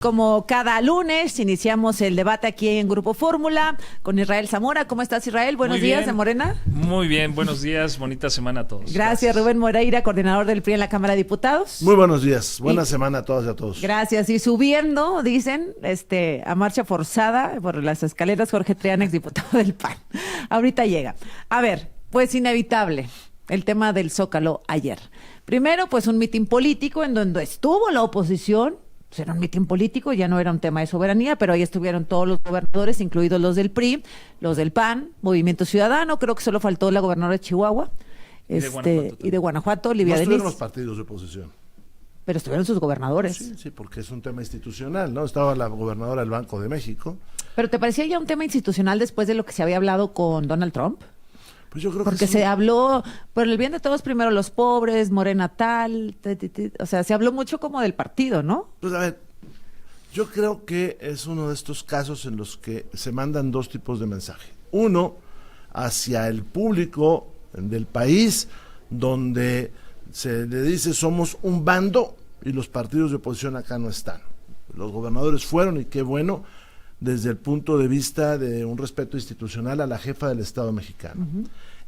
Como cada lunes, iniciamos el debate aquí en Grupo Fórmula con Israel Zamora. ¿Cómo estás, Israel? Buenos días, de Morena. Muy bien, buenos días, bonita semana a todos. Gracias, Rubén Moreira, coordinador del PRI en la Cámara de Diputados. Muy buenos días, buena semana a todas y a todos. Gracias. Y subiendo, dicen, a marcha forzada por las escaleras, Jorge Triana, exdiputado del PAN. Ahorita llega. A ver, pues inevitable el tema del Zócalo ayer. Primero, pues un mitin político en donde estuvo la oposición. Era un mitin político, ya no era un tema de soberanía, pero ahí estuvieron todos los gobernadores, incluidos los del PRI, los del PAN, Movimiento Ciudadano, creo que solo faltó la gobernadora de Chihuahua, y de Guanajuato, Livia Denis. No estuvieron los partidos de oposición. Pero estuvieron sus gobernadores. Sí, porque es un tema institucional, ¿no? Estaba la gobernadora del Banco de México. ¿Pero te parecía ya un tema institucional después de lo que se había hablado con Donald Trump? Pues yo creo porque se habló por el bien de todos, primero los pobres, Morena tal, o sea, se habló mucho como del partido, ¿no? Pues a ver, yo creo que es uno de estos casos en los que se mandan dos tipos de mensaje. Uno, hacia el público del país, donde se le dice somos un bando y los partidos de oposición acá no están. Los gobernadores fueron y qué bueno, desde el punto de vista de un respeto institucional a la jefa del Estado mexicano. Uh-huh.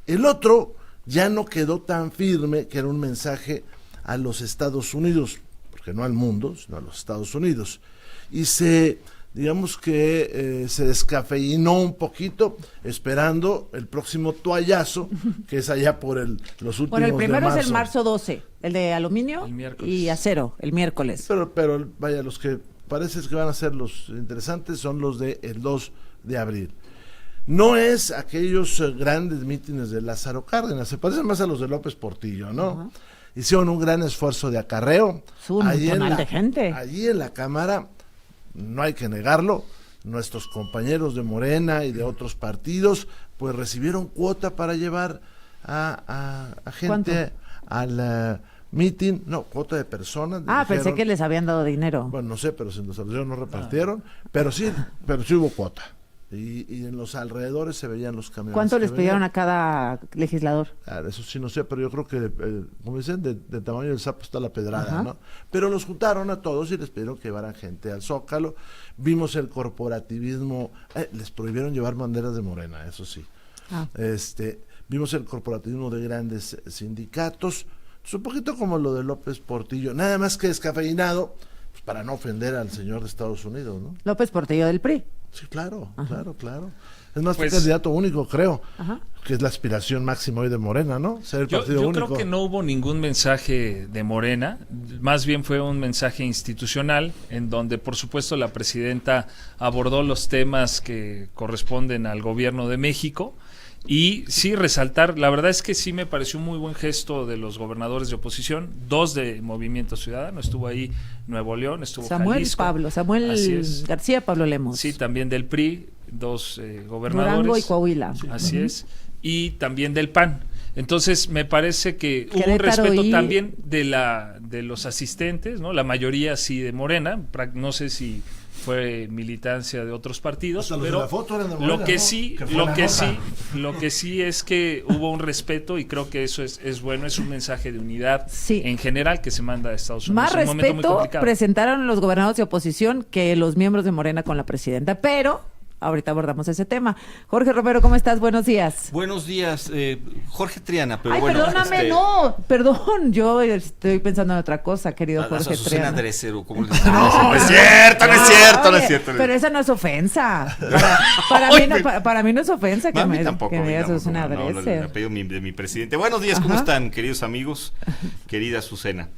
El otro ya no quedó tan firme, que era un mensaje a los Estados Unidos, porque no al mundo, sino a los Estados Unidos. Y digamos que se descafeinó un poquito, esperando el próximo toallazo, que es allá por los últimos Bueno, el primero de marzo. Es el marzo 12, el de aluminio y acero, el miércoles. Pero vaya, los que parece que van a ser los interesantes son los del 2 de abril. No es aquellos grandes mítines de Lázaro Cárdenas, se parecen más a los de López Portillo, ¿no? Uh-huh. Hicieron un gran esfuerzo de acarreo. De gente. Allí en la Cámara, no hay que negarlo, nuestros compañeros de Morena y de otros partidos, pues recibieron cuota para llevar a gente al meeting, no, cuota de personas. Pensé que les habían dado dinero. Bueno, no sé, pero si los saludieron no repartieron, pero sí hubo cuota. Y en los alrededores se veían los camiones. ¿Cuánto les pidieron a cada legislador? Eso sí no sé, pero yo creo que, como dicen, de tamaño del sapo está la pedrada, ajá, ¿no? Pero los juntaron a todos y les pidieron que llevaran gente al Zócalo. Vimos el corporativismo, les prohibieron llevar banderas de Morena, eso sí. Vimos el corporativismo de grandes sindicatos. Es un poquito como lo de López Portillo, nada más que descafeinado, pues para no ofender al señor de Estados Unidos, ¿no? López Portillo del PRI. Sí, claro. Es más, pues, candidato único, creo, que es la aspiración máxima hoy de Morena, ¿no? Ser el partido único. Yo creo que no hubo ningún mensaje de Morena, más bien fue un mensaje institucional, en donde, por supuesto, la presidenta abordó los temas que corresponden al gobierno de México. Y sí, resaltar, la verdad es que sí me pareció un muy buen gesto de los gobernadores de oposición, 2 de Movimiento Ciudadano, estuvo ahí Nuevo León, estuvo Samuel García, Pablo Lemos. Sí, también del PRI, 2 gobernadores. Durango y Coahuila. Así es, y también del PAN. Entonces me parece que hubo un respeto también de los asistentes, ¿no? La mayoría sí de Morena, no sé si fue militancia de otros partidos, pero la foto eran de Morena, lo que ¿no? sí es que hubo un respeto y creo que eso es bueno, es un mensaje de unidad en general que se manda a Estados Unidos. Más respeto presentaron los gobernadores de oposición que los miembros de Morena con la presidenta, pero ahorita abordamos ese tema. Jorge Romero, ¿cómo estás? Buenos días. Buenos días, Jorge Triana. Pero perdóname, perdón, yo estoy pensando en otra cosa, querido Jorge Triana. Dresero, ¿cómo le dicen? No es cierto. Pero esa no es ofensa. Para mí no es ofensa que me digas Azucena Dresser. Apellido de mi presidente. Buenos días, ¿cómo están, queridos amigos? Querida Azucena.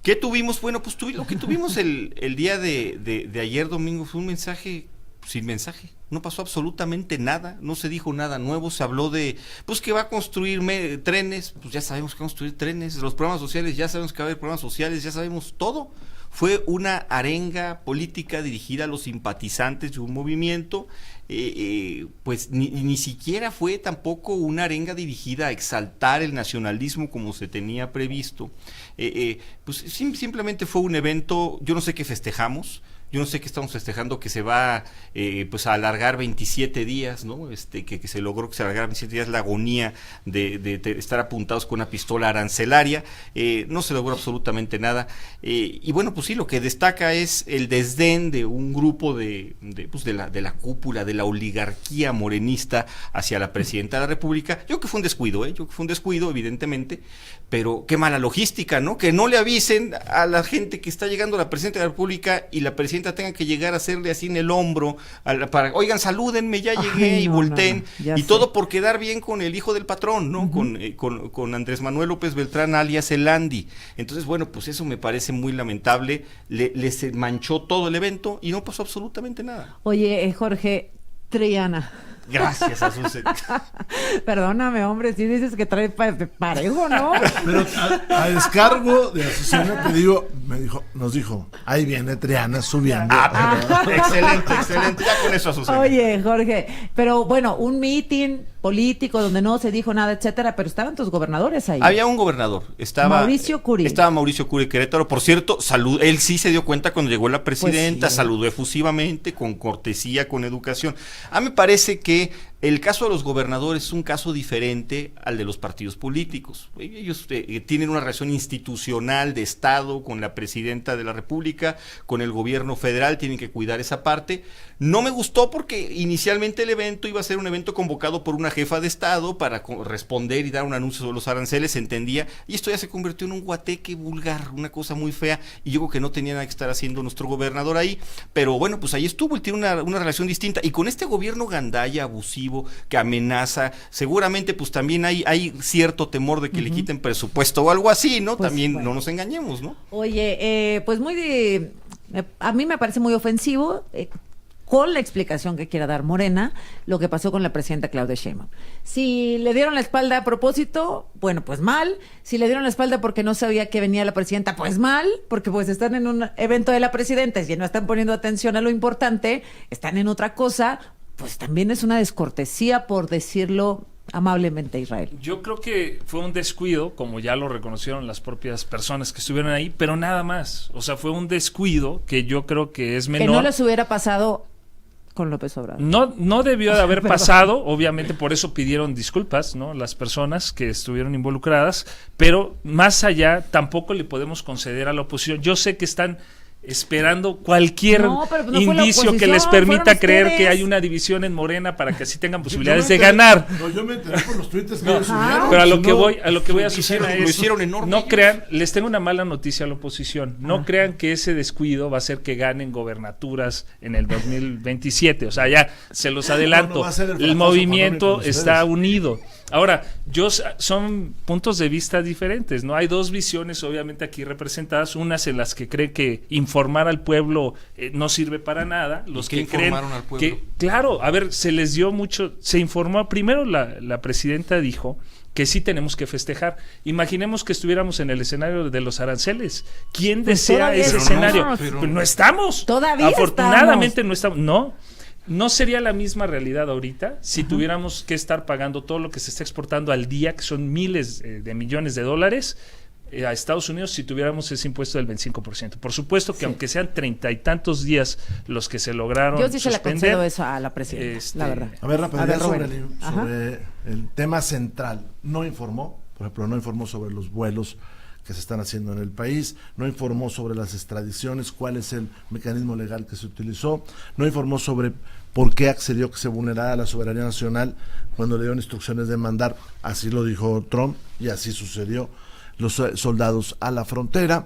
¿Qué tuvimos? Bueno, pues lo que tuvimos el día de ayer domingo fue un mensaje sin mensaje, no pasó absolutamente nada, no se dijo nada nuevo, se habló de, pues que va a construir trenes, pues ya sabemos que va a construir trenes, los programas sociales, ya sabemos que va a haber programas sociales, ya sabemos todo. Fue una arenga política dirigida a los simpatizantes de un movimiento pues ni siquiera fue tampoco una arenga dirigida a exaltar el nacionalismo como se tenía previsto. Pues simplemente fue un evento, yo no sé qué festejamos. Yo no sé qué estamos festejando, que se va pues a alargar 27 días, ¿no? Que se logró que se alargara 27 días la agonía de estar apuntados con una pistola arancelaria. No se logró absolutamente nada. Y bueno, pues sí, lo que destaca es el desdén de un grupo de la cúpula, de la oligarquía morenista hacia la presidenta de la República. Yo creo que fue un descuido, yo creo que fue un descuido, evidentemente, pero qué mala logística, ¿no? Que no le avisen a la gente que está llegando a la presidenta de la República y la presidenta tenga que llegar a hacerle así en el hombro, oigan, salúdenme, ya llegué, y volteen, y sé. Todo por quedar bien con el hijo del patrón, ¿no? Con Andrés Manuel López Beltrán, alias el Andy. Entonces, bueno, pues eso me parece muy lamentable, les manchó todo el evento y no pasó absolutamente nada. Oye, Jorge, Triana. Gracias, Azucena. Perdóname, hombre, si dices que trae parejo, ¿no? Pero a descargo de Azucena, nos dijo, ahí viene Triana subiendo. Excelente, ya con eso, Azucena. Oye, Jorge, pero bueno, un meeting político donde no se dijo nada, etcétera, pero estaban tus gobernadores ahí. Había un gobernador, Mauricio Curi. Estaba Mauricio Curi Querétaro, por cierto, él sí se dio cuenta cuando llegó la presidenta, pues sí. Saludó efusivamente, con cortesía, con educación. A mí me parece que el caso de los gobernadores es un caso diferente al de los partidos políticos. Ellos tienen una relación institucional de Estado con la presidenta de la República, con el gobierno federal, tienen que cuidar esa parte. No me gustó porque inicialmente el evento iba a ser un evento convocado por una jefa de Estado para responder y dar un anuncio sobre los aranceles, se entendía, y esto ya se convirtió en un guateque vulgar, una cosa muy fea, y yo creo que no tenía nada que estar haciendo nuestro gobernador ahí, pero bueno, pues ahí estuvo, él tiene una relación distinta, y con este gobierno gandalla, abusivo, que amenaza, seguramente pues también hay cierto temor de que le quiten presupuesto o algo así, ¿no? Pues, también bueno. no nos engañemos, ¿no? Oye, pues a mí me parece muy ofensivo, con la explicación que quiera dar Morena, lo que pasó con la presidenta Claudia Sheinbaum. Si le dieron la espalda a propósito, bueno, pues mal. Si le dieron la espalda porque no sabía que venía la presidenta, pues mal, porque pues están en un evento de la presidenta y no están poniendo atención a lo importante, están en otra cosa, pues también es una descortesía, por decirlo amablemente, Israel. Yo creo que fue un descuido, como ya lo reconocieron las propias personas que estuvieron ahí, pero nada más. O sea, fue un descuido que yo creo que es menor. Que no les hubiera pasado con López Obrador. No debió de haber pasado, obviamente por eso pidieron disculpas, ¿no? Las personas que estuvieron involucradas, pero más allá tampoco le podemos conceder a la oposición. Yo sé que están esperando cualquier indicio que les permita creer que hay una división en Morena para que así tengan posibilidades de ganar. No, yo me enteré por los tweets que ellos subieron. Pero a lo que voy a Azucena lo es, hicieron enorme. no crean, les tengo una mala noticia a la oposición, no crean que ese descuido va a hacer que ganen gobernaturas en el 2027, o sea, ya se los adelanto, el movimiento está unido. Ahora, son puntos de vista diferentes, ¿no? Hay dos visiones obviamente aquí representadas, unas en las que creen que informar al pueblo no sirve para nada, los que creen al pueblo? que, claro, a ver, se les dio mucho, se informó, primero la presidenta dijo que sí tenemos que festejar. Imaginemos que estuviéramos en el escenario de los aranceles. ¿Quién desea ese escenario? Pero no estamos. Todavía afortunadamente no estamos. No sería la misma realidad ahorita si tuviéramos que estar pagando todo lo que se está exportando al día, que son miles de millones de dólares, a Estados Unidos, si tuviéramos ese impuesto del 25%. Por supuesto que aunque sean 30 y tantos días los que se lograron yo sí suspender, se la concedo eso a la presidenta, la verdad. A ver, sobre el tema central. No informó, por ejemplo, no informó sobre los vuelos que se están haciendo en el país, no informó sobre las extradiciones, cuál es el mecanismo legal que se utilizó, no informó sobre por qué accedió que se vulnerara la soberanía nacional cuando le dieron instrucciones de mandar, así lo dijo Trump y así sucedió, los soldados a la frontera.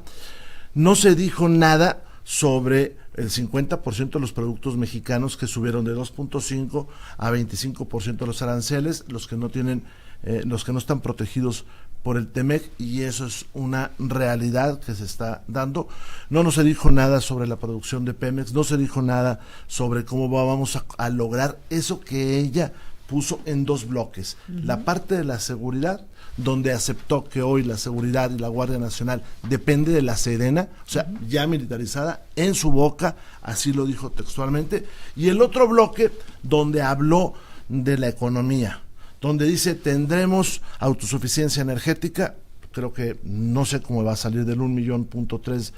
No se dijo nada sobre el 50% de los productos mexicanos que subieron de 2.5 a 25% los aranceles, los que no están protegidos por el TEMEC, y eso es una realidad que se está dando. No se dijo nada sobre la producción de Pemex, no se dijo nada sobre cómo vamos a lograr eso que ella puso en dos bloques, la parte de la seguridad, donde aceptó que hoy la seguridad y la Guardia Nacional depende de la Sedena, o sea, ya militarizada, en su boca, así lo dijo textualmente, y el otro bloque donde habló de la economía, donde dice tendremos autosuficiencia energética, creo que no sé cómo va a salir del 1.3 millones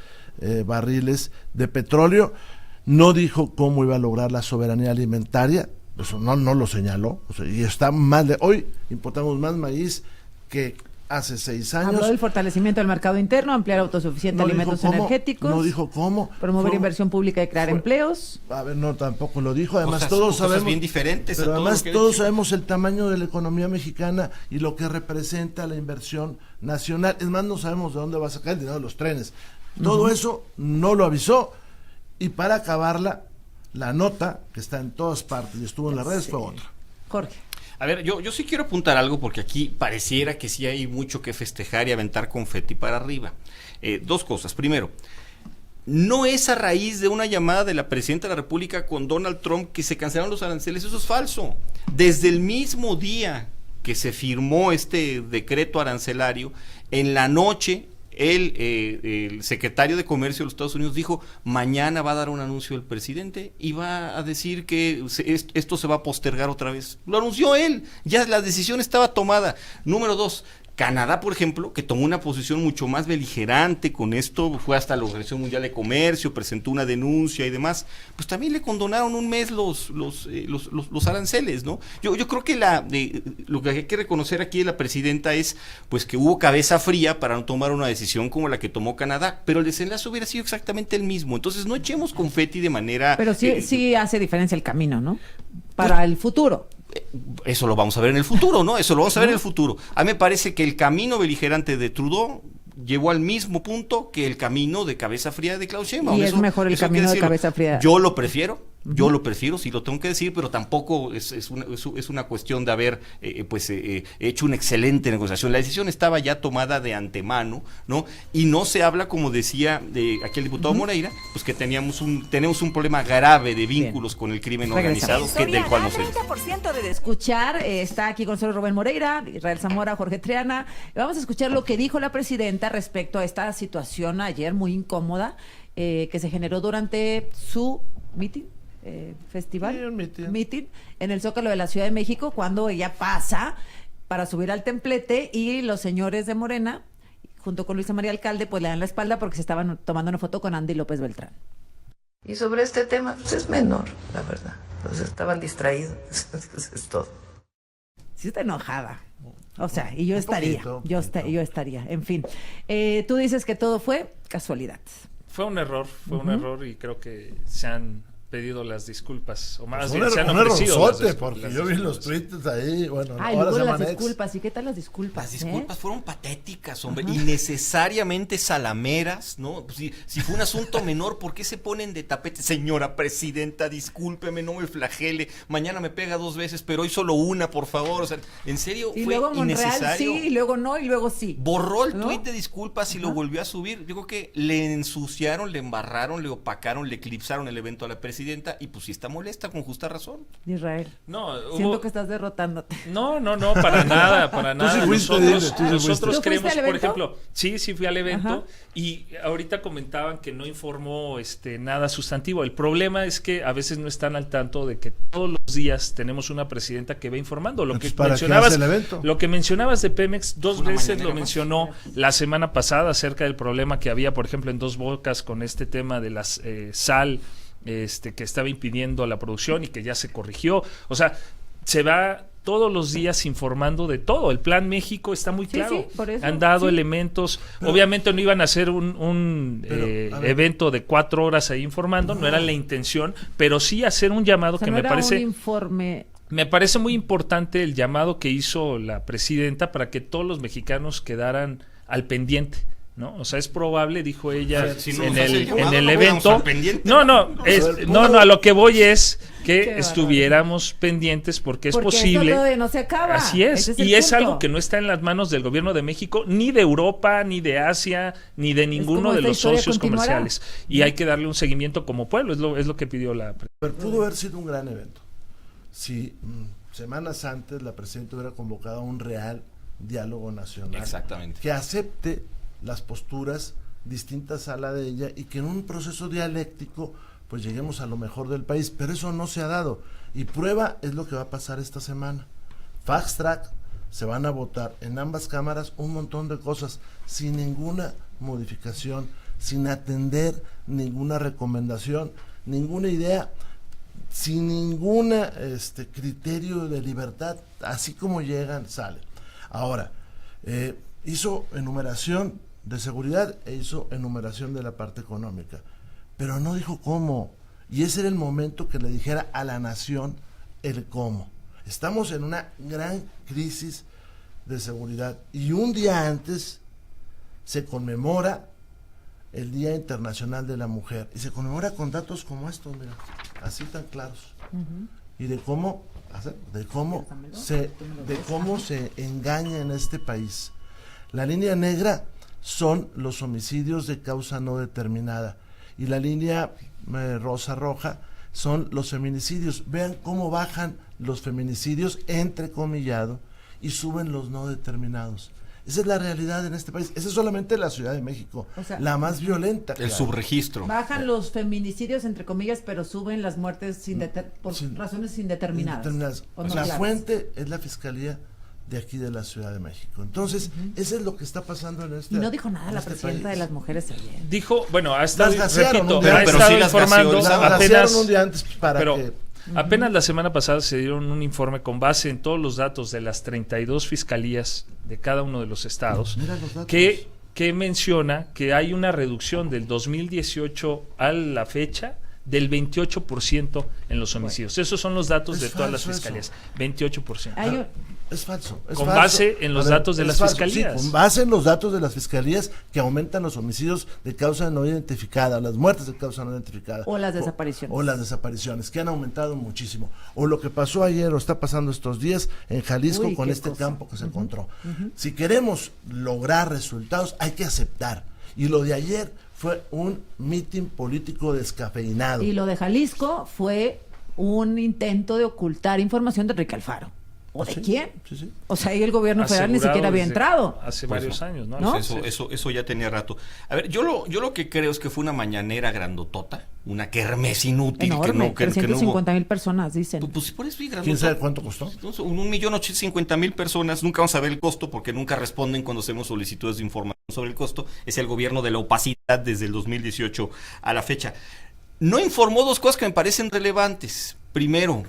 barriles de petróleo, no dijo cómo iba a lograr la soberanía alimentaria, eso no lo señaló, o sea, y está hoy importamos más maíz que hace 6 años. Habló del fortalecimiento del mercado interno, ampliar autosuficiente de alimentos energéticos. No dijo cómo. Promover inversión pública y crear empleos. A ver, no, tampoco lo dijo. Además, cosas, todos sabemos. Bien diferentes. Pero además, todos sabemos el tamaño de la economía mexicana y lo que representa la inversión nacional. Es más, no sabemos de dónde va a sacar el dinero de los trenes. Todo eso no lo avisó. Y para acabarla, la nota que está en todas partes y estuvo en las redes fue otra. Jorge. A ver, yo sí quiero apuntar algo porque aquí pareciera que sí hay mucho que festejar y aventar confeti para arriba. 2 cosas. Primero, no es a raíz de una llamada de la Presidenta de la República con Donald Trump que se cancelaron los aranceles. Eso es falso. Desde el mismo día que se firmó este decreto arancelario, en la noche el secretario de Comercio de los Estados Unidos dijo, mañana va a dar un anuncio el presidente y va a decir que esto se va a postergar otra vez. Lo anunció él, ya la decisión estaba tomada. Número 2, Canadá, por ejemplo, que tomó una posición mucho más beligerante con esto, fue hasta la Organización Mundial de Comercio, presentó una denuncia y demás, pues también le condonaron un mes los aranceles, ¿no? Yo creo que lo que hay que reconocer aquí de la presidenta es pues que hubo cabeza fría para no tomar una decisión como la que tomó Canadá, pero el desenlace hubiera sido exactamente el mismo. Entonces no echemos confeti de manera... Pero sí hace diferencia el camino, ¿no? Para el futuro. Eso lo vamos a ver en el futuro, ¿no? Eso lo vamos a ver en el futuro. A mí me parece que el camino beligerante de Trudeau llevó al mismo punto que el camino de cabeza fría de Klaus Sheinbaum. Y es mejor el camino de cabeza fría. Yo lo prefiero, sí lo tengo que decir, pero tampoco es una cuestión de haber hecho una excelente negociación. La decisión estaba ya tomada de antemano, ¿no? Y no se habla, como decía aquí el diputado Moreira, pues que tenemos un problema grave de vínculos con el crimen organizado, del cual no se dice. De escuchar, está aquí con nosotros Rubén Moreira, Israel Zamora, Jorge Triana. Vamos a escuchar lo que dijo la presidenta respecto a esta situación ayer muy incómoda que se generó durante su meeting. Festival, sí, un meeting en el Zócalo de la Ciudad de México, cuando ella pasa para subir al templete y los señores de Morena, junto con Luisa María Alcalde, pues le dan la espalda porque se estaban tomando una foto con Andy López Beltrán. Y sobre este tema, pues es menor, la verdad. Pues estaban distraídos, es todo. Sí está enojada. O sea, y yo estaría, yo estaría, en fin. Tú dices que todo fue casualidad. Fue un error y creo que se han pedido las disculpas, o más pues bien se han un ofrecido porque yo vi los tweets ahí, bueno, luego las disculpas, ¿y qué tal las disculpas? Las disculpas fueron patéticas, hombre, innecesariamente salameras, ¿no? Pues si fue un asunto menor, ¿por qué se ponen de tapete? Señora presidenta, discúlpeme, no me flagele, mañana me pega 2 veces, pero hoy solo una, por favor, o sea, en serio, y fue luego Monreal, innecesario. sí, y luego no, y luego sí. Borró el tuit de disculpas y lo volvió a subir. Yo creo que le ensuciaron, le embarraron, le opacaron, le eclipsaron el evento a la presidenta, y pues sí está molesta, con justa razón. Israel, no, siento que estás derrotándote. No, para nada, para nada. Nosotros creemos, por evento? ejemplo, sí fui al evento. Ajá. Y ahorita comentaban que no informó nada sustantivo. El problema es que a veces no están al tanto de que todos los días tenemos una presidenta que va informando. Lo que mencionabas de Pemex, 2 veces lo mencionó la semana pasada acerca del problema que había, por ejemplo, en Dos Bocas con este tema de las sal que estaba impidiendo la producción y que ya se corrigió. O sea, se va todos los días informando de todo. El Plan México está muy claro. Sí, por eso, han dado elementos. Pero, obviamente no iban a hacer un evento de 4 horas ahí informando, no era la intención, pero sí hacer un llamado que me parece... un informe. Me parece muy importante el llamado que hizo la presidenta para que todos los mexicanos quedaran al pendiente, ¿no? O sea, es probable, dijo ella en el evento. A lo que voy es que estuviéramos pendientes porque es posible. Esto no se acaba. Así es, y es algo que no está en las manos del gobierno de México, ni de Europa, ni de Asia, ni de ninguno de los socios comerciales. Y hay que darle un seguimiento como pueblo, es lo que pidió la presidenta. Pero pudo haber sido un gran evento. Si semanas antes la presidenta hubiera convocado a un real diálogo nacional. Exactamente. Que acepte las posturas distintas a la de ella y que en un proceso dialéctico pues lleguemos a lo mejor del país, pero eso no se ha dado. Y prueba es lo que va a pasar esta semana. Fast track, se van a votar en ambas cámaras un montón de cosas sin ninguna modificación, sin atender ninguna recomendación, ninguna idea, sin ningún criterio de libertad, así como llegan, salen. Ahora, hizo enumeración de seguridad e hizo enumeración de la parte económica, pero no dijo cómo, y ese era el momento que le dijera a la nación el cómo. Estamos en una gran crisis de seguridad y un día antes se conmemora el Día Internacional de la Mujer y se conmemora con datos como estos, mira, así tan claros. Y de cómo se engaña en este país. La línea negra son los homicidios de causa no determinada y la línea roja son los feminicidios. Vean cómo bajan los feminicidios entrecomillado y suben los no determinados. Esa es la realidad en este país. Esa es solamente la Ciudad de México, o sea, la más violenta. El subregistro. Bajan los feminicidios, entre comillas, pero suben las muertes por razones indeterminadas. La fuente es la Fiscalía de aquí de la Ciudad de México. Entonces, eso es lo que está pasando en este país. Y no dijo nada la presidenta de las mujeres ayer. Dijo, bueno, ha estado, repito, ha estado informando apenas un día antes para que... Apenas la semana pasada se dieron un informe con base en todos los datos de las 32 fiscalías de cada uno de los estados que menciona que hay una reducción del 2018 a la fecha del 28% en los homicidios. Esos son los datos de todas las fiscalías. 28%. Es falso. Con base en los datos de las fiscalías. Sí, con base en los datos de las fiscalías que aumentan los homicidios de causa no identificada, las muertes de causa no identificada. O las desapariciones. O las desapariciones, que han aumentado muchísimo. O lo que pasó ayer o está pasando estos días en Jalisco con este campo que se encontró. Si queremos lograr resultados, hay que aceptar. Y lo de ayer fue un mitin político descafeinado. Y lo de Jalisco fue un intento de ocultar información de Enrique Alfaro. ¿O de quién? Sí. O sea, ahí el gobierno federal ni siquiera había entrado. Hace varios años, ¿no? Pues eso ya tenía rato. A ver, yo lo que creo es que fue una mañanera grandotota, una kermés inútil. Enorme, 350,000 personas, dicen. Pues por eso es grandotota. ¿Quién sabe cuánto costó? 1,850,000 personas. Nunca vamos a ver el costo porque nunca responden cuando hacemos solicitudes de información sobre el costo. Es el gobierno de la opacidad desde el 2018 a la fecha. No informó dos cosas que me parecen relevantes. Primero,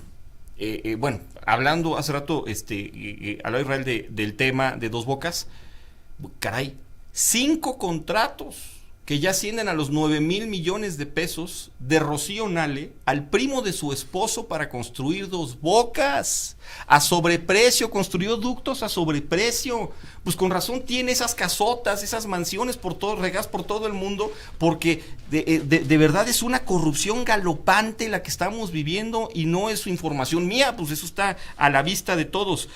bueno, hablando hace rato, hablaba Israel del tema de Dos Bocas, caray, 5 contratos que ya ascienden a los 9,000 millones de pesos de Rocío Nale al primo de su esposo para construir Dos Bocas, a sobreprecio, construyó ductos a sobreprecio, pues con razón tiene esas casotas, esas mansiones regadas por todo el mundo, porque de verdad es una corrupción galopante la que estamos viviendo y no es información mía, pues eso está a la vista de todos.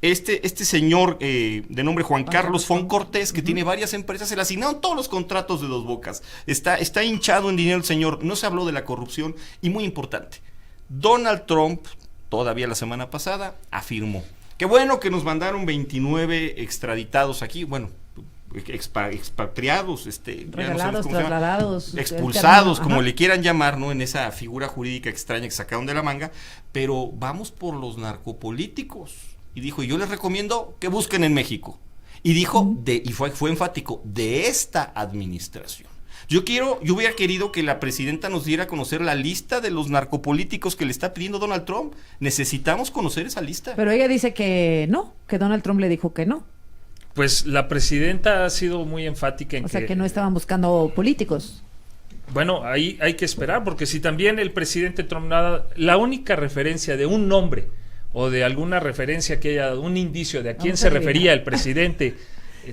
Este señor de nombre Juan Carlos Fon Cortés, que tiene varias empresas, se le asignaron todos los contratos de Dos Bocas, está hinchado en dinero el señor, no se habló de la corrupción y muy importante, Donald Trump todavía la semana pasada afirmó que bueno que nos mandaron 29 extraditados aquí, bueno, expatriados, regalados, trasladados, expulsados, como le quieran llamar, ¿no? En esa figura jurídica extraña que sacaron de la manga, pero vamos por los narcopolíticos. Y dijo, yo les recomiendo que busquen en México. Y dijo, y fue enfático, de esta administración. Yo hubiera querido que la presidenta nos diera a conocer la lista de los narcopolíticos que le está pidiendo Donald Trump. Necesitamos conocer esa lista. Pero ella dice que no, que Donald Trump le dijo que no. Pues la presidenta ha sido muy enfática en O sea, que no estaban buscando políticos. Bueno, ahí hay que esperar, porque si también el presidente Trump la única referencia de un nombre o de alguna referencia que haya dado un indicio de a quién se refería el presidente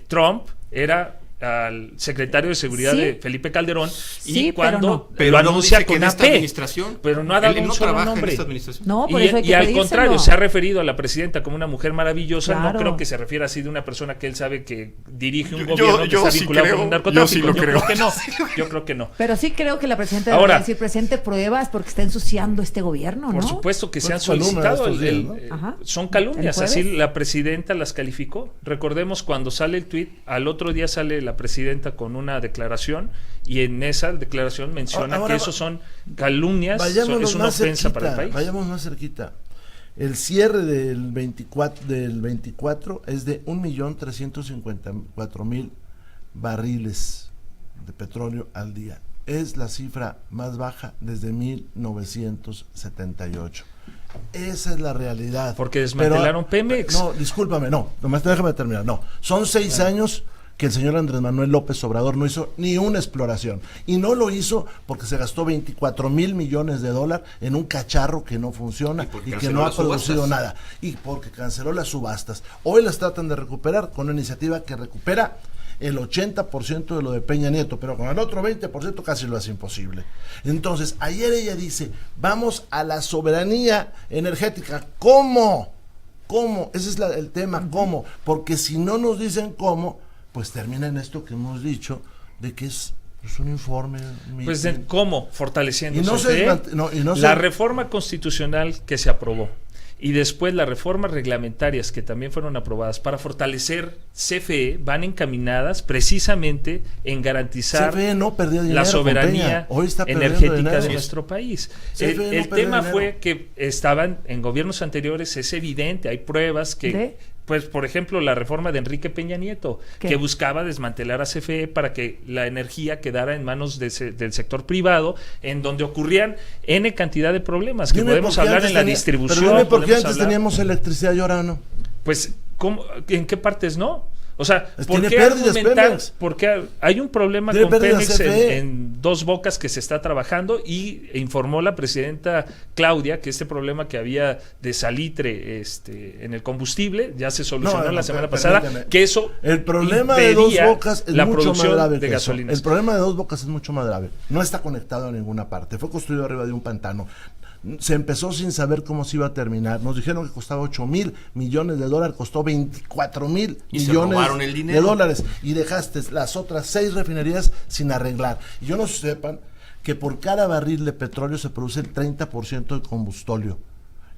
Trump era al secretario de Seguridad Sí. de Felipe Calderón, Sí, y cuando Pero lo no anuncia dice que con en esta AP, administración, pero no ha dado él un no solo trabaja nombre. en esta administración. No, por eso hay que Y al pedírselo. contrario, se ha referido a la presidenta como una mujer maravillosa. Claro. No creo que se refiera así de una persona que él sabe que dirige un Yo- gobierno que yo está sí vinculado creo, con un narcotráfico. yo sí lo creo. Creo que no. Yo creo que no. Pero sí creo que la presidenta Ahora- debería decir, presente pruebas porque está ensuciando este gobierno, ¿no? Por supuesto que se han Pues columna solicitado. estos días, ¿no? Ajá. Son calumnias, ¿El así jueves? la presidenta las calificó. Recordemos cuando sale el tuit, al otro día sale la presidenta con una declaración y en esa declaración menciona Ahora que eso son calumnias, Vayámonos es una más ofensa cerquita, para el país. vayamos más cerquita. El cierre del 24 es de 1.354.000 barriles de petróleo al día. Es la cifra más baja desde 1978. Esa es la realidad. Porque desmantelaron Pemex. No, discúlpame, no, nomás déjame terminar. No, son 6 años que el señor Andrés Manuel López Obrador no hizo ni una exploración. Y no lo hizo porque se gastó 24,000 millones de dólares en un cacharro que no funciona Y porque y que canceló no ha las subastas. producido nada. Y porque canceló las subastas. Hoy las tratan de recuperar con una iniciativa que recupera el 80% de lo de Peña Nieto, pero con el otro 20% casi lo hace imposible. Entonces, ayer ella dice, vamos a la soberanía energética. ¿Cómo? ¿Cómo? Ese es el tema, ¿cómo? Porque si no nos dicen cómo, pues termina en esto que hemos dicho, de que es un informe. Pues de cómo fortaleciendo Y no CFE, se- la reforma constitucional que se aprobó y después las reformas reglamentarias que también fueron aprobadas para fortalecer CFE van encaminadas precisamente en garantizar CFE no perdió dinero la con soberanía Peña. Hoy está perdiendo energética dinero. de nuestro país. CFE no El perdió tema dinero. fue que estaban en gobiernos anteriores, es evidente, hay pruebas que... ¿De? Pues, por ejemplo, la reforma de Enrique Peña Nieto, ¿Qué? que buscaba desmantelar a CFE para que la energía quedara en manos del sector privado, en donde ocurrían N cantidad de problemas, que Dime podemos por qué hablar antes en la tenía- distribución. Pero dime por qué podemos antes hablar- teníamos electricidad y ahora no. Pues, ¿en qué partes no? O sea, Pues ¿por tiene qué pérdidas argumentar? Pemex. Porque hay un problema Tiene con pérdidas Pemex CFE. en Dos Bocas que se está trabajando y informó la presidenta Claudia que este problema que había de salitre en el combustible ya se solucionó la semana pasada, permíteme. que eso El problema de Dos impedía Bocas es la mucho producción más grave de que eso. gasolinas. El problema de Dos Bocas es mucho más grave. No está conectado a ninguna parte. Fue construido arriba de un pantano. Se empezó sin saber cómo se iba a terminar. Nos dijeron que costaba 8,000 millones de dólares, costó 24,000 Y se millones robaron el de dinero. dólares. Y dejaste las otras 6 refinerías sin arreglar. Y yo no sé si sepan que por cada barril de petróleo se produce el 30% de combustóleo.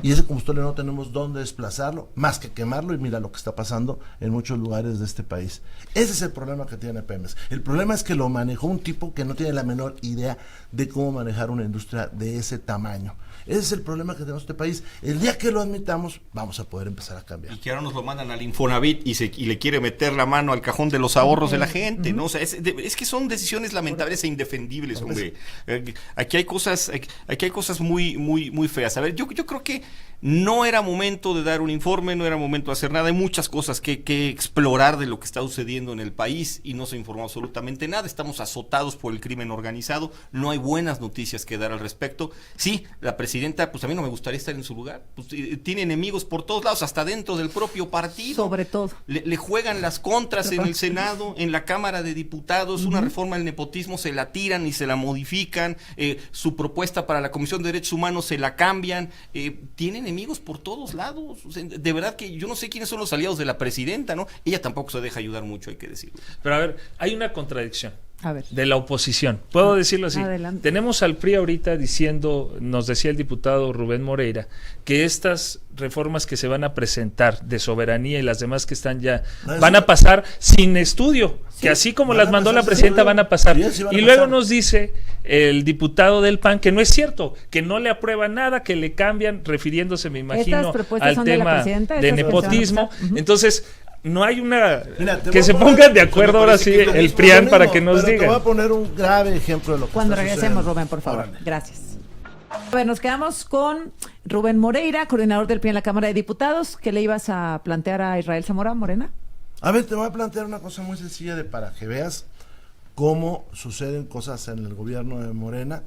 Y ese combustible no tenemos dónde desplazarlo, más que quemarlo, y mira lo que está pasando en muchos lugares de este país. Ese es el problema que tiene Pemex. El problema es que lo manejó un tipo que no tiene la menor idea de cómo manejar una industria de ese tamaño. Ese es el problema que tenemos en este país. El día que lo admitamos, vamos a poder empezar a cambiar. Y que ahora nos lo mandan al Infonavit y le quiere meter la mano al cajón de los ahorros de la gente, ¿no? O sea, es que son decisiones lamentables e indefendibles, hombre. Aquí hay cosas muy, muy, muy feas. A ver, yo creo que no era momento de dar un informe, no era momento de hacer nada. Hay muchas cosas que explorar de lo que está sucediendo en el país y no se informó absolutamente nada. Estamos azotados por el crimen organizado, no hay buenas noticias que dar al respecto. Sí, la presidenta, pues a mí no me gustaría estar en su lugar. Pues, tiene enemigos por todos lados, hasta dentro del propio partido. Sobre todo. Le juegan las contras en el Senado, en la Cámara de Diputados, una reforma al nepotismo se la tiran y se la modifican, su propuesta para la Comisión de Derechos Humanos se la cambian, tiene enemigos por todos lados. O sea, de verdad que yo no sé quiénes son los aliados de la presidenta, ¿no? Ella tampoco se deja ayudar mucho, hay que decirlo. Pero a ver, hay una contradicción A ver. de la oposición. ¿Puedo decirlo así? Adelante. Tenemos al PRI ahorita diciendo, nos decía el diputado Rubén Moreira, que estas reformas que se van a presentar de soberanía y las demás que están ya van a pasar sin estudio, que así como van las a mandó pasar la presidenta sin van a pasar. estudio. Sí, van a Y luego pasar. nos dice el diputado del PAN que no es cierto, que no le aprueba nada, que le cambian, refiriéndose, me imagino, Estas propuestas al son de la tema presidenta, de estas que se van a nepotismo. pasar. Ujú. Entonces, no hay una... Mira, te que voy se a poner- pongan de acuerdo ahora parece sí que es lo el mismo, PRIAN Lo para mismo, que nos pero te digan. voy a poner un grave ejemplo de lo que Cuando está regresemos, sucediendo. Rubén, por favor. Órale. Gracias. A ver, nos quedamos con Rubén Moreira, coordinador del PRI en la Cámara de Diputados. ¿Qué le ibas a plantear a Israel Zamora Morena? A ver, te voy a plantear una cosa muy sencilla para que veas cómo suceden cosas en el gobierno de Morena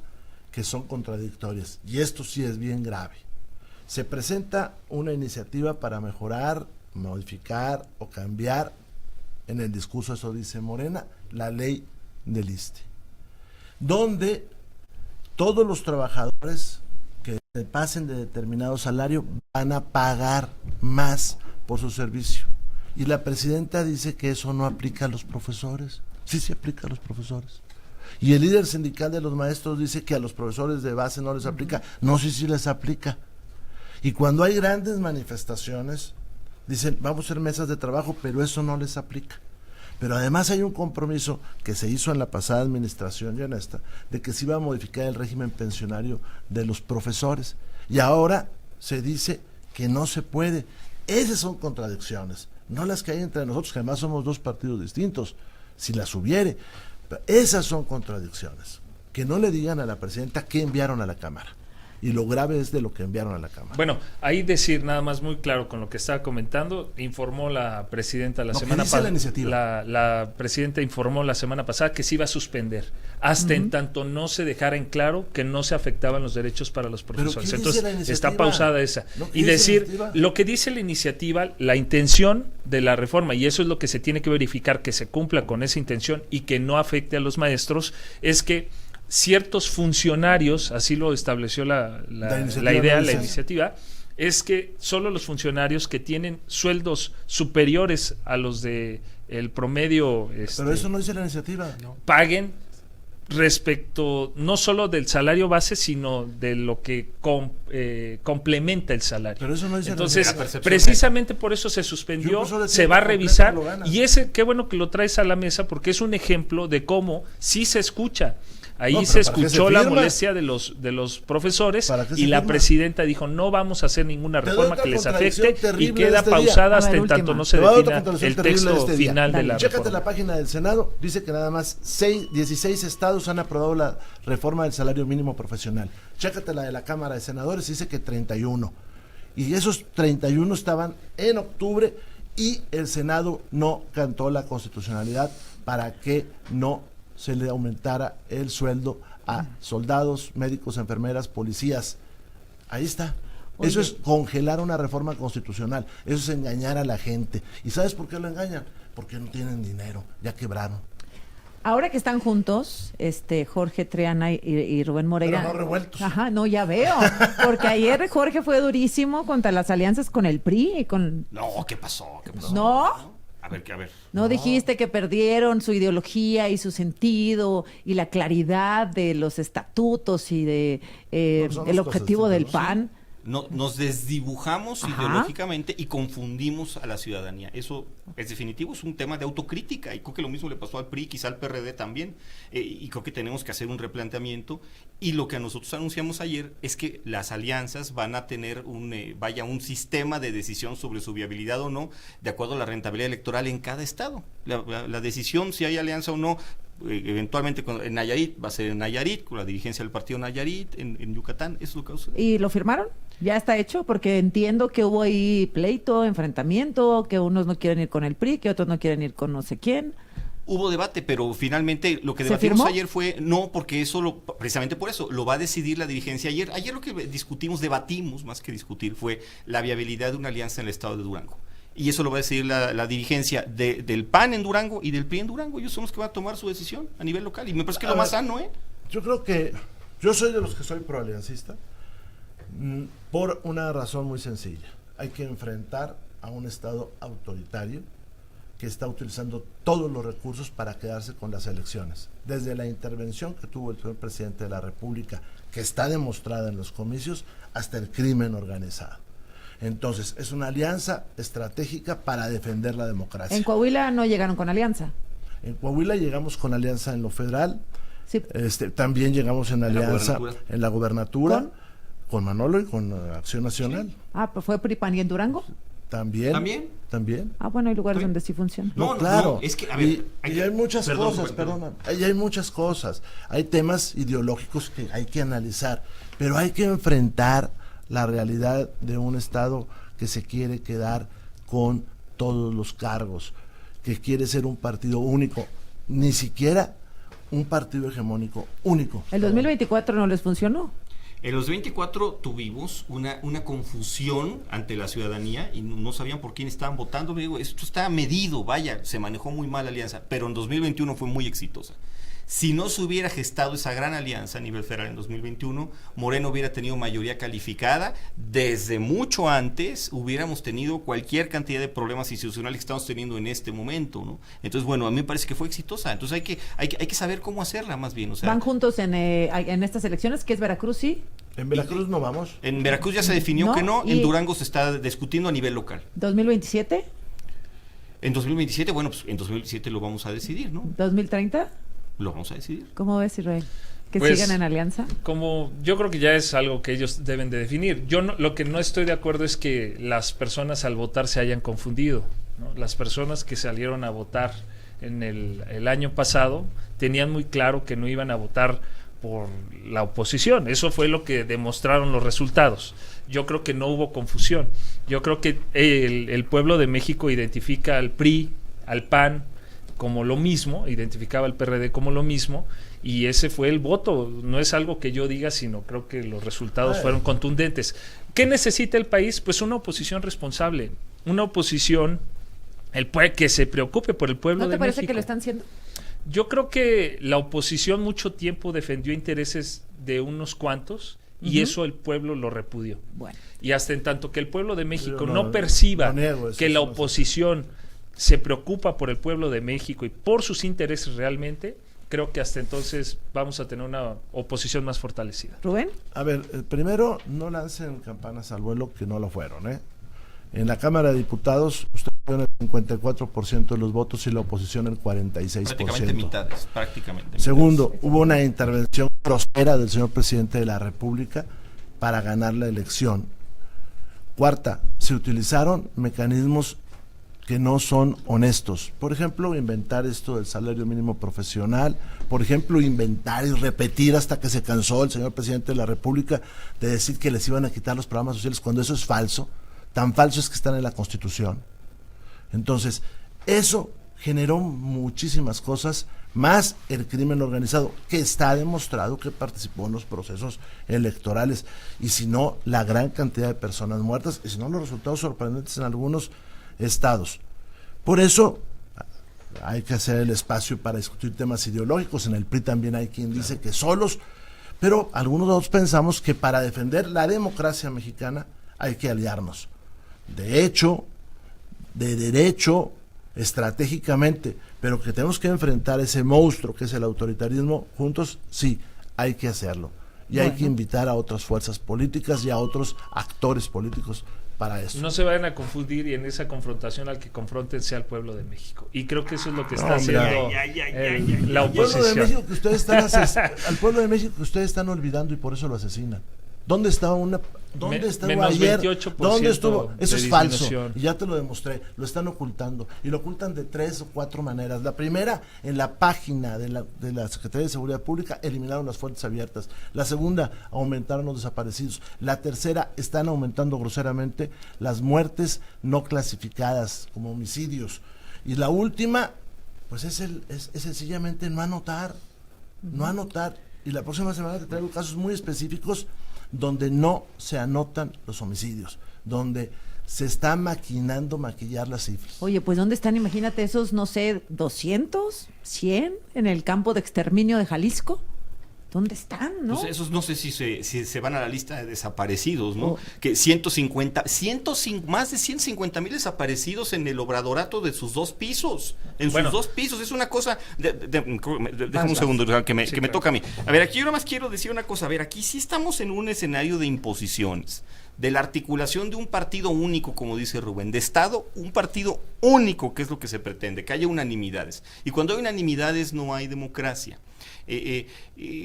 que son contradictorias. Y esto sí es bien grave. Se presenta una iniciativa para mejorar, modificar o cambiar en el discurso, eso dice Morena, la ley del ISSSTE, donde todos los trabajadores que pasen de determinado salario van a pagar más por su servicio. Y la presidenta dice que eso no aplica a los profesores. Sí, sí aplica a los profesores. Y el líder sindical de los maestros dice que a los profesores de base no les aplica. No, sí, sí les aplica. Y cuando hay grandes manifestaciones, dicen, vamos a hacer mesas de trabajo, pero eso no les aplica. Pero además hay un compromiso que se hizo en la pasada administración y en esta, de que se iba a modificar el régimen pensionario de los profesores. Y ahora se dice que no se puede. Esas son contradicciones, no las que hay entre nosotros, que además somos dos partidos distintos, si las hubiere. Esas son contradicciones. Que no le digan a la presidenta qué enviaron a la Cámara. Y lo grave es de lo que enviaron a la Cámara. Bueno, ahí decir nada más muy claro con lo que estaba comentando, informó la presidenta la semana pasada. La presidenta informó la semana pasada que se iba a suspender, hasta en tanto no se dejara en claro que no se afectaban los derechos para los profesores. Entonces, está pausada esa. Y decir, lo que dice la iniciativa, la intención de la reforma, y eso es lo que se tiene que verificar, que se cumpla con esa intención y que no afecte a los maestros, es que ciertos funcionarios, así lo estableció la iniciativa, es que solo los funcionarios que tienen sueldos superiores a los de el promedio pero eso no dice la iniciativa, paguen respecto no solo del salario base, sino de lo que complementa el salario. Pero eso no dice. Entonces, precisamente por eso se suspendió, se va a revisar, y ese, qué bueno que lo traes a la mesa, porque es un ejemplo de cómo sí se escucha. Ahí se escuchó la molestia de los profesores y la presidenta dijo, no vamos a hacer ninguna reforma que les afecte, y queda pausada hasta en tanto no se defina el texto final de la reforma. Chécate la página del Senado, dice que nada más 16 estados han aprobado la reforma del salario mínimo profesional. Chécate la de la Cámara de Senadores, dice que 31. Y esos 31 estaban en octubre y el Senado no cantó la constitucionalidad para que no se le aumentara el sueldo a soldados, médicos, enfermeras, policías. Ahí está. Oye, eso es congelar una reforma constitucional. Eso es engañar a la gente. ¿Y sabes por qué lo engañan? Porque no tienen dinero, ya quebraron. Ahora que están juntos, Jorge Triana y Rubén Moreira. Pero no revueltos. Ajá, no, ya veo. Porque ayer Jorge fue durísimo contra las alianzas con el PRI y con. No, ¿qué pasó? ¿No? A ver. No, dijiste que perdieron su ideología y su sentido y la claridad de los estatutos y de el objetivo del PAN. No, nos desdibujamos ideológicamente y confundimos a la ciudadanía. Eso es definitivo, es un tema de autocrítica, y creo que lo mismo le pasó al PRI, quizá al PRD también, y creo que tenemos que hacer un replanteamiento. Y lo que a nosotros anunciamos ayer es que las alianzas van a tener un sistema de decisión sobre su viabilidad o no, de acuerdo a la rentabilidad electoral en cada estado. La decisión si hay alianza o no, eventualmente en Nayarit va a ser en Nayarit, con la dirigencia del partido Nayarit, en Yucatán, eso es lo que va a suceder. ¿Y lo firmaron? ¿Ya está hecho? Porque entiendo que hubo ahí pleito, enfrentamiento, que unos no quieren ir con el PRI, que otros no quieren ir con no sé quién. Hubo debate, pero finalmente lo que debatimos ayer fue, no, porque eso, precisamente por eso, lo va a decidir la dirigencia ayer. Ayer lo que debatimos, más que discutir, fue la viabilidad de una alianza en el estado de Durango. Y eso lo va a decidir la dirigencia del PAN en Durango y del PRI en Durango. Ellos son los que van a tomar su decisión a nivel local. Y me parece que es lo más sano, ¿eh? Yo creo que yo soy de los que soy proaliancista por una razón muy sencilla. Hay que enfrentar a un Estado autoritario que está utilizando todos los recursos para quedarse con las elecciones. Desde la intervención que tuvo el señor presidente de la República, que está demostrada en los comicios, hasta el crimen organizado. Entonces, es una alianza estratégica para defender la democracia. En Coahuila no llegaron con alianza. En Coahuila llegamos con alianza en lo federal. Sí. También llegamos en alianza en la gobernatura con Manolo y con Acción Nacional. Sí. Pues fue PRI, PAN y en Durango. También. Bueno, hay lugares donde sí funciona. No, claro. Es que, a ver, y hay muchas cosas, hay muchas cosas. Hay temas ideológicos que hay que analizar, pero hay que enfrentar la realidad de un Estado que se quiere quedar con todos los cargos, que quiere ser un partido único, ni siquiera un partido hegemónico único. ¿El 2024 no les funcionó? En los 24 tuvimos una confusión ante la ciudadanía y no sabían por quién estaban votando. Digo, esto está medido, vaya, se manejó muy mal la alianza, pero en 2021 fue muy exitosa. Si no se hubiera gestado esa gran alianza a nivel federal en 2021, Morena hubiera tenido mayoría calificada. Desde mucho antes hubiéramos tenido cualquier cantidad de problemas institucionales que estamos teniendo en este momento, ¿no? Entonces, bueno, a mí me parece que fue exitosa. Entonces hay que saber cómo hacerla más bien. O sea, ¿van juntos en estas elecciones? ¿Qué es Veracruz, sí? En Veracruz no vamos. en Veracruz ya se definió No, que no, y- en Durango se está discutiendo a nivel local. ¿2027? En 2027, bueno, pues en 2027 lo vamos a decidir, ¿no? ¿2030? Lo vamos a decidir. ¿Cómo ves, Israel? ¿Que Pues, sigan en alianza? Como yo creo que ya es algo que ellos deben de definir. Yo lo que no estoy de acuerdo es que las personas al votar se hayan confundido, ¿no? Las personas que salieron a votar en el año pasado tenían muy claro que no iban a votar por la oposición. Eso fue lo que demostraron los resultados. Yo creo que no hubo confusión. Yo creo que el pueblo de México identifica al PRI, al PAN como lo mismo, identificaba al PRD como lo mismo, y ese fue el voto. No es algo que yo diga, sino creo que los resultados fueron contundentes. ¿Qué necesita el país? Pues una oposición responsable, una oposición que se preocupe por el pueblo ¿No de te parece México. que lo están haciendo? Yo creo que la oposición mucho tiempo defendió intereses de unos cuantos y Ujú. eso el pueblo lo repudió. Bueno. Y hasta en tanto que el pueblo de México Yo no perciba no niego eso, que la eso no sé. oposición se preocupa por el pueblo de México y por sus intereses realmente, creo que hasta entonces vamos a tener una oposición más fortalecida. ¿Rubén? A ver, primero, no lancen campanas al vuelo que no lo fueron, ¿eh? En la Cámara de Diputados, usted tiene el 54% de los votos y la oposición el 46%. Prácticamente mitades, prácticamente. Segundo, hubo una intervención grosera del señor presidente de la República para ganar la elección. Cuarta, se utilizaron mecanismos que no son honestos. Por ejemplo, inventar esto del salario mínimo profesional, por ejemplo, inventar y repetir hasta que se cansó el señor presidente de la República de decir que les iban a quitar los programas sociales cuando eso es falso. Tan falso es que están en la Constitución. Entonces, eso generó muchísimas cosas, más el crimen organizado, que está demostrado que participó en los procesos electorales, y si no, la gran cantidad de personas muertas, y si no, los resultados sorprendentes en algunos estados. Por eso hay que hacer el espacio para discutir temas ideológicos. En el PRI también hay quien dice que solos, pero algunos de nosotros pensamos que para defender la democracia mexicana hay que aliarnos. De hecho, de derecho, estratégicamente, pero que tenemos que enfrentar ese monstruo que es el autoritarismo juntos, sí, hay que hacerlo. Y hay que invitar a otras fuerzas políticas y a otros actores políticos para eso. No se vayan a confundir y en esa confrontación al que confronten sea el pueblo de México. Y creo que eso es lo que está mira. haciendo la Al pueblo de México oposición. que ustedes al pueblo de México que ustedes están olvidando y por eso lo asesinan. ¿Dónde estaba ¿Dónde estuvo menos ayer? 28% ¿Dónde estuvo? Eso de es falso. disminución. Y ya te lo demostré. Lo están ocultando. Y lo ocultan de 3 o 4 maneras. La primera, en la página de la Secretaría de Seguridad Pública, eliminaron las fuentes abiertas. La segunda, aumentaron los desaparecidos. La tercera, están aumentando groseramente las muertes no clasificadas como homicidios. Y la última, pues es sencillamente no anotar. No anotar. Y la próxima semana te traigo casos muy específicos donde no se anotan los homicidios, donde se está maquillar las cifras. Oye, pues ¿dónde están? Imagínate esos, no sé, 200, 100 en el campo de exterminio de Jalisco. ¿Dónde están, no? Pues esos no sé si se van a la lista de desaparecidos, ¿no? Oh. Que más de 150,000 desaparecidos en el obradorato de sus 2 pisos. En Bueno. sus 2 pisos. Es una cosa. Déjame un Vas. segundo, que me Sí, me claro. toca a mí. A ver, aquí yo nada más quiero decir una cosa. A ver, aquí sí estamos en un escenario de imposiciones. De la articulación de un partido único, como dice Rubén, de Estado, un partido único, que es lo que se pretende, que haya unanimidades. Y cuando hay unanimidades no hay democracia.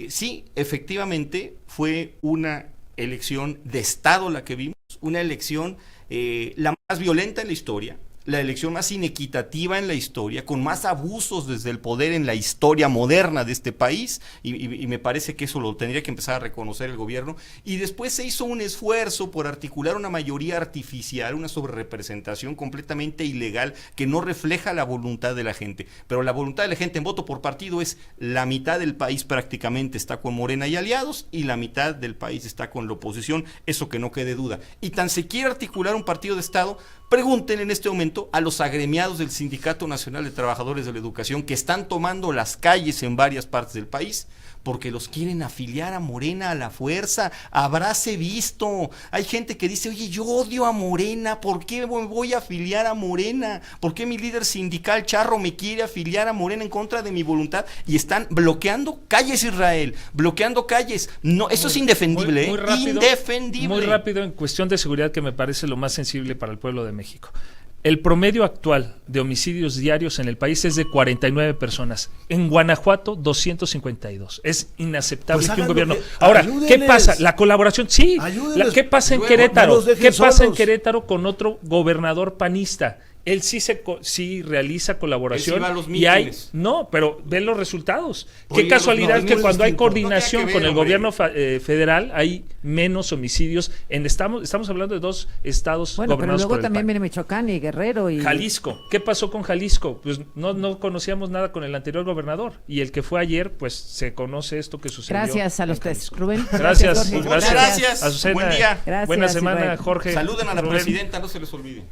Sí, efectivamente fue una elección de Estado la que vimos, una elección la más violenta en la historia, la elección más inequitativa en la historia, con más abusos desde el poder en la historia moderna de este país, y me parece que eso lo tendría que empezar a reconocer el gobierno, y después se hizo un esfuerzo por articular una mayoría artificial, una sobrerepresentación completamente ilegal que no refleja la voluntad de la gente, pero la voluntad de la gente en voto por partido es la mitad del país prácticamente está con Morena y aliados, y la mitad del país está con la oposición, eso que no quede duda, y tan se quiere articular un partido de Estado. Pregunten en este momento a los agremiados del Sindicato Nacional de Trabajadores de la Educación que están tomando las calles en varias partes del país porque los quieren afiliar a Morena a la fuerza. Habráse visto. Hay gente que dice, oye, yo odio a Morena, ¿por qué me voy a afiliar a Morena? ¿Por qué mi líder sindical Charro me quiere afiliar a Morena en contra de mi voluntad? Y están bloqueando calles, Israel, bloqueando calles. No, eso es indefendible, muy rápido, indefendible. Muy rápido en cuestión de seguridad, que me parece lo más sensible para el pueblo de México. El promedio actual de homicidios diarios en el país es de 49 personas. En Guanajuato, 252. Es inaceptable Pues que un gobierno... que, Ahora, ayúdenles. ¿qué pasa? La colaboración, sí. ¿Qué pasa en Luego, Querétaro? no los dejen ¿Qué pasa en solos. Querétaro con otro gobernador panista? Él sí realiza colaboración. Él sí va a los y hay... mítines. No, pero ven los resultados. Oye, Qué casualidad no, que es cuando hay distinto. coordinación No tiene que con ver, el gobierno federal hay menos homicidios. Estamos hablando de dos estados Bueno, pero gobernados luego por el también PAN. viene Michoacán y Guerrero y... Jalisco. ¿Qué pasó con Jalisco? Pues no conocíamos nada con el anterior gobernador. Y el que fue ayer, pues se conoce esto que sucedió. Gracias a los en tres. Jalisco. Rubén. Gracias. Jorge. Muchas gracias. Azucena, Buen día. Gracias, buena semana, Israel. Jorge. Saluden a la Rubén. presidenta, no se les olvide.